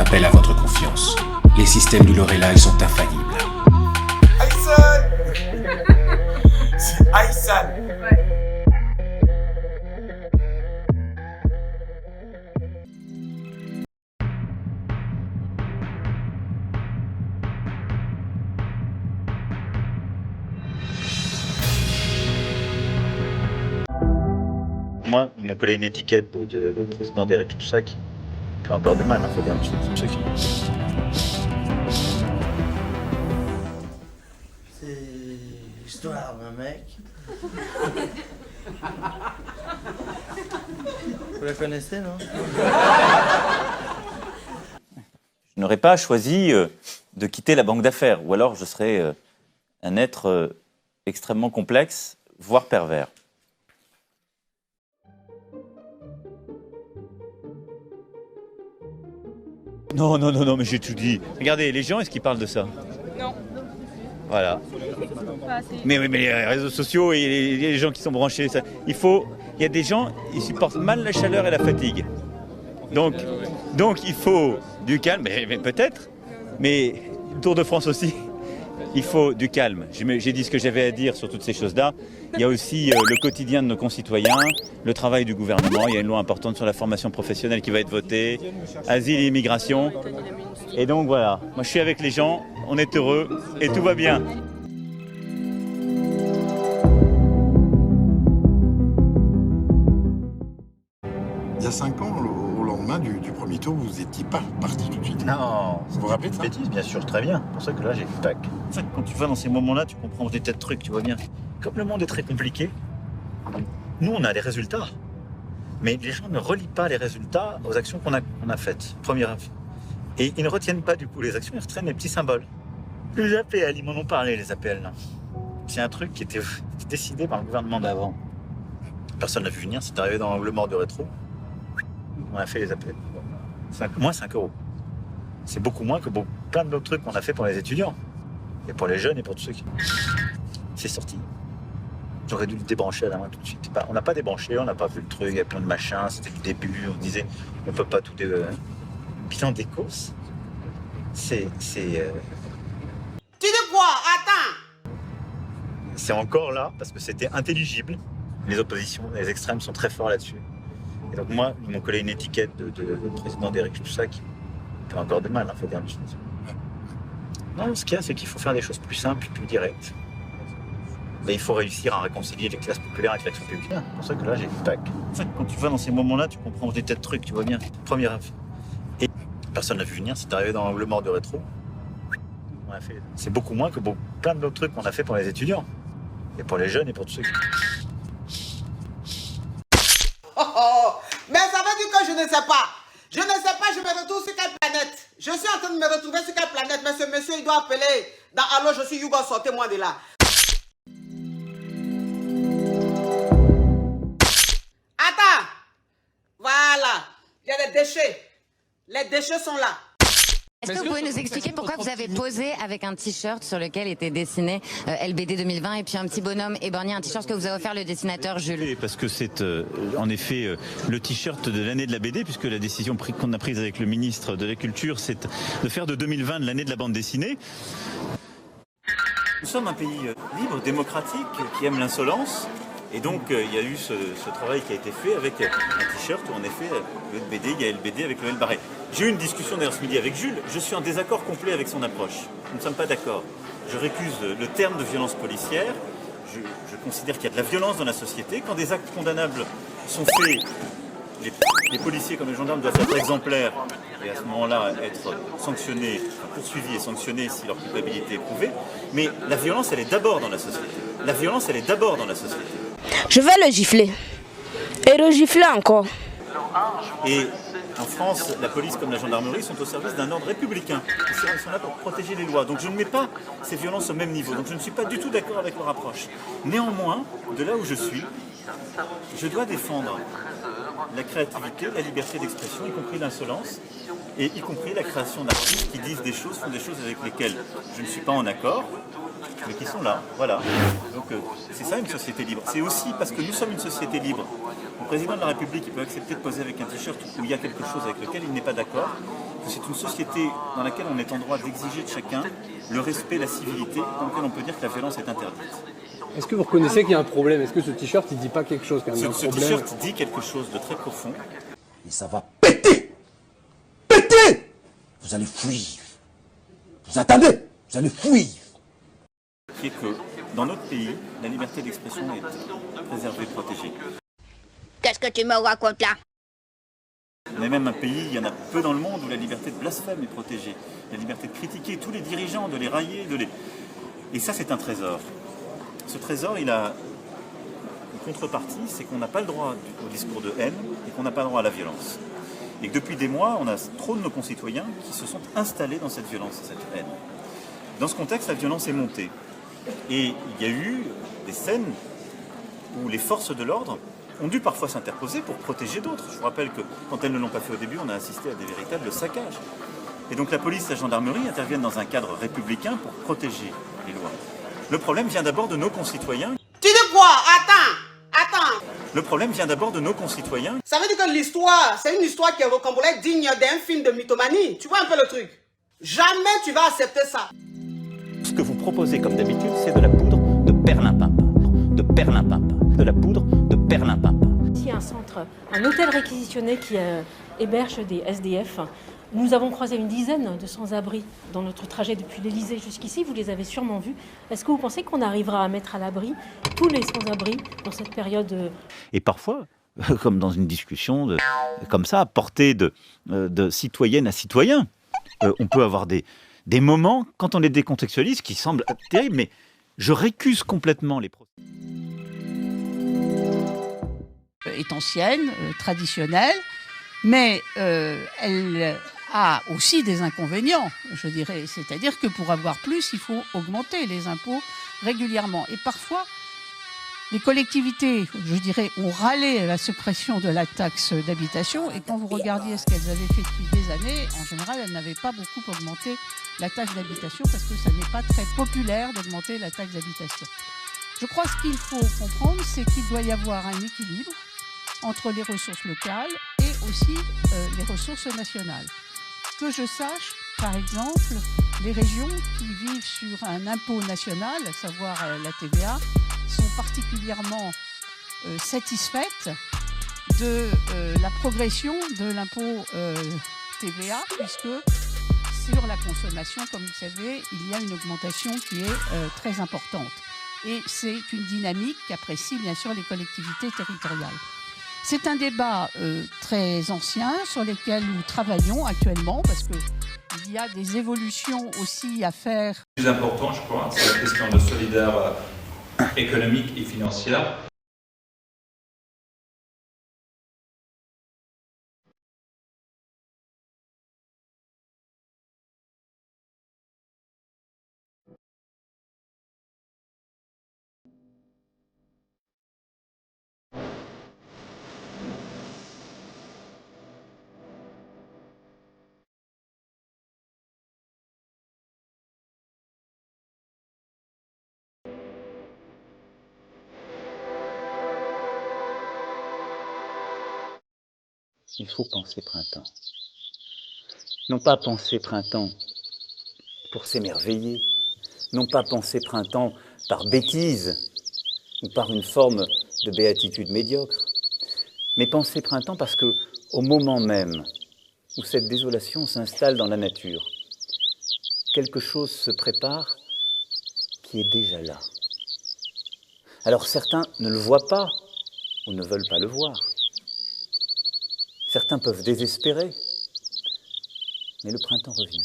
appel à votre confiance. Les systèmes du Lorelai sont infaillibles. Aïssan. C'est Aïssan. Moi, il m'a collé une étiquette de président d'Eric tout ça qui fait encore du mal, faut bien le dire. C'est l'histoire d'un mec. Vous la connaissez, non? Je n'aurais pas choisi de quitter la banque d'affaires, ou alors je serais un être extrêmement complexe, voire pervers. Non, mais j'ai tout dit. Regardez, les gens, est-ce qu'ils parlent de ça? Non. Voilà. Pas assez. Mais les réseaux sociaux et les gens qui sont branchés, ça, il y a des gens, ils supportent mal la chaleur et la fatigue. Donc il faut du calme, mais peut-être, mais Tour de France aussi, il faut du calme. J'ai dit ce que j'avais à dire sur toutes ces choses-là. Il y a aussi le quotidien de nos concitoyens, le travail du gouvernement. Il y a une loi importante sur la formation professionnelle qui va être votée, asile et immigration. Et donc voilà, moi je suis avec les gens, on est heureux et tout va bien. Il y a 5 ans, au lendemain du premier tour, vous n'étiez pas parti tout de suite. Non, Vous vous rappelez de ça? bêtise, bien sûr, très bien. C'est pour ça que là, j'ai tac. En fait, quand tu vas dans ces moments-là, tu comprends des tas de trucs, tu vois bien. Comme le monde est très compliqué, nous, on a les résultats. Mais les gens ne relient pas les résultats aux actions qu'on a faites. Première info. Et ils ne retiennent pas du coup les actions, ils retiennent les petits symboles. Les APL, ils m'en ont parlé, les APL, là. C'est un truc qui était décidé par le gouvernement d'avant. Personne n'a vu venir, c'est arrivé dans l'angle mort de rétro. On a fait les APL. Moins 5 euros. C'est beaucoup moins que plein d'autres trucs qu'on a fait pour les étudiants. Et pour les jeunes et pour tous ceux qui... C'est sorti. J'aurais dû le débrancher à la main tout de suite. On n'a pas débranché, on n'a pas vu le truc, il y a plein de machins, c'était le début, on disait on peut pas tout... Bilan des courses, c'est... Tu dis quoi? Attends! C'est encore là, parce que c'était intelligible. Les oppositions, les extrêmes sont très forts là-dessus. Et donc moi, ils m'ont collé une étiquette de président d'Eric tout ça qui fait encore de mal, faut bien le dire. Non, ce qu'il y a, c'est qu'il faut faire des choses plus simples, plus directes. Mais il faut réussir à réconcilier les classes populaires avec l'action publique. C'est pour ça que là, j'ai dit tac. En fait, quand tu vas dans ces moments-là, tu comprends des tas de trucs, tu vois bien. Première info. Et personne n'a vu venir, c'est arrivé dans l'angle mort de rétro. On a fait... C'est beaucoup moins que plein d'autres trucs qu'on a fait pour les étudiants. Et pour les jeunes et pour tous ceux qui... Mais ça veut dire que je ne sais pas. Je ne sais pas, je me retrouve sur quelle planète. Je suis en train de me retrouver sur quelle planète. Mais ce monsieur, il doit appeler dans Allô, je suis Yougo, sortez-moi de là. Attends. Voilà. Il y a des déchets. Les déchets sont là. Est-ce que vous pouvez nous expliquer pourquoi vous avez posé avec un t-shirt sur lequel était dessiné LBD 2020 et puis un petit bonhomme éborgné, un t-shirt que vous a offert le dessinateur Jules? Parce que c'est en effet le t-shirt de l'année de la BD, puisque la décision qu'on a prise avec le ministre de la Culture, c'est de faire de 2020 l'année de la bande dessinée. Nous sommes un pays libre, démocratique, qui aime l'insolence. Et donc, il y a eu ce travail qui a été fait avec un t-shirt où, en effet, le BD, il y a LBD avec le L barré. J'ai eu une discussion d'ailleurs ce midi avec Jules. Je suis en désaccord complet avec son approche. Nous ne sommes pas d'accord. Je récuse le terme de violence policière. Je considère qu'il y a de la violence dans la société. Quand des actes condamnables sont faits, les policiers comme les gendarmes doivent être exemplaires et à ce moment-là être sanctionnés, poursuivis et sanctionnés si leur culpabilité est prouvée. Mais la violence, elle est d'abord dans la société. La violence, elle est d'abord dans la société. Je vais le gifler. Et regifler encore. Et en France, la police comme la gendarmerie sont au service d'un ordre républicain. Ils sont là pour protéger les lois. Donc je ne mets pas ces violences au même niveau. Donc je ne suis pas du tout d'accord avec leur approche. Néanmoins, de là où je suis, je dois défendre la créativité, la liberté d'expression, y compris l'insolence, et y compris la création d'artistes qui disent des choses, font des choses avec lesquelles je ne suis pas en accord, mais qui sont là, voilà. Donc c'est ça une société libre. C'est aussi parce que nous sommes une société libre. Le président de la République il peut accepter de poser avec un t-shirt où il y a quelque chose avec lequel il n'est pas d'accord. que c'est une société dans laquelle on est en droit d'exiger de chacun le respect, la civilité, dans laquelle on peut dire que la violence est interdite. Est-ce que vous reconnaissez qu'il y a un problème? Est-ce que ce t-shirt, il dit pas quelque chose quand même? Ce t-shirt dit quelque chose de très profond. Et ça va péter! Péter! Vous allez fuir. Vous attendez? Vous allez fuir. Qui est que, dans notre pays, la liberté d'expression est préservée, protégée. Qu'est-ce que tu me racontes là? On est même un pays, il y en a peu dans le monde, où la liberté de blasphème est protégée. La liberté de critiquer tous les dirigeants, de les railler, Et ça, c'est un trésor. Ce trésor, il a une contrepartie, c'est qu'on n'a pas le droit au discours de haine et qu'on n'a pas le droit à la violence. Et que depuis des mois, on a trop de nos concitoyens qui se sont installés dans cette violence et cette haine. Dans ce contexte, la violence est montée. Et il y a eu des scènes où les forces de l'ordre ont dû parfois s'interposer pour protéger d'autres. Je vous rappelle que quand elles ne l'ont pas fait au début, on a assisté à des véritables saccages. Et donc la police et la gendarmerie interviennent dans un cadre républicain pour protéger les lois. Le problème vient d'abord de nos concitoyens. Tu dis quoi? Attends. Le problème vient d'abord de nos concitoyens. Ça veut dire que l'histoire, c'est une histoire qui est rocambolesque, digne d'un film de mythomanie. Tu vois un peu le truc? Jamais tu vas accepter ça. Ce que vous proposez, comme d'habitude, c'est de la poudre de perlimpinpin. De perlimpinpin. De la poudre de perlimpinpin. Ici, un hôtel réquisitionné qui héberge des SDF. Nous avons croisé une dizaine de sans-abri dans notre trajet depuis l'Elysée jusqu'ici. Vous les avez sûrement vus. Est-ce que vous pensez qu'on arrivera à mettre à l'abri tous les sans-abri dans cette période? Et parfois, comme dans une discussion comme ça, portée de citoyenne à citoyen, on peut avoir des moments, quand on les décontextualise, qui semblent terribles, mais je récuse complètement les procès. Est ancienne, traditionnelle, mais elle a aussi des inconvénients, je dirais. C'est-à-dire que pour avoir plus, il faut augmenter les impôts régulièrement. Et parfois, les collectivités, je dirais, ont râlé à la suppression de la taxe d'habitation. Et quand vous regardiez ce qu'elles avaient fait depuis des années, en général, elles n'avaient pas beaucoup augmenté la taxe d'habitation parce que ça n'est pas très populaire d'augmenter la taxe d'habitation. Je crois que ce qu'il faut comprendre, c'est qu'il doit y avoir un équilibre entre les ressources locales et aussi les ressources nationales. Que je sache, par exemple, les régions qui vivent sur un impôt national, à savoir la TVA, sont particulièrement satisfaites de la progression de l'impôt TVA, puisque sur la consommation, comme vous le savez, il y a une augmentation qui est très importante. Et c'est une dynamique qu'apprécient bien sûr les collectivités territoriales. C'est un débat très ancien sur lequel nous travaillons actuellement parce qu'il y a des évolutions aussi à faire. Le plus important, je crois, c'est la question de solidarité économique et financière. Il faut penser printemps. Non pas penser printemps pour s'émerveiller, non pas penser printemps par bêtise ou par une forme de béatitude médiocre, mais penser printemps parce que, au moment même où cette désolation s'installe dans la nature, quelque chose se prépare qui est déjà là. Alors certains ne le voient pas ou ne veulent pas le voir. Certains peuvent désespérer, mais le printemps revient.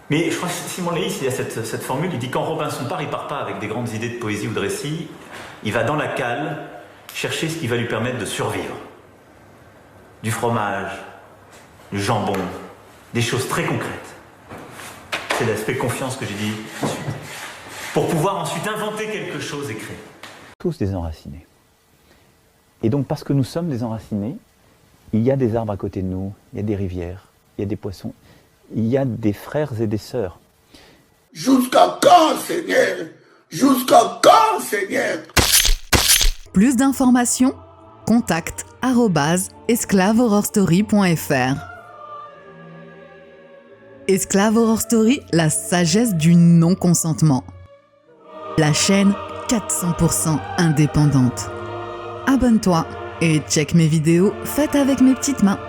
Mais je crois que Simon Leys, il y a cette formule, il dit quand Robinson part, il part pas avec des grandes idées de poésie ou de récit, il va dans la cale chercher ce qui va lui permettre de survivre. Du fromage, du jambon, des choses très concrètes. C'est l'aspect confiance que j'ai dit ensuite. Pour pouvoir ensuite inventer quelque chose et créer. Tous des enracinés. Et donc, parce que nous sommes des enracinés, il y a des arbres à côté de nous, il y a des rivières, il y a des poissons, il y a des frères et des sœurs. Jusqu'à quand, Seigneur? Jusqu'à quand, Seigneur? Plus d'informations, contact@esclavehorrorstory.fr Esclave Horror Story, la sagesse du non-consentement. La chaîne 400% indépendante. Abonne-toi et check mes vidéos faites avec mes petites mains.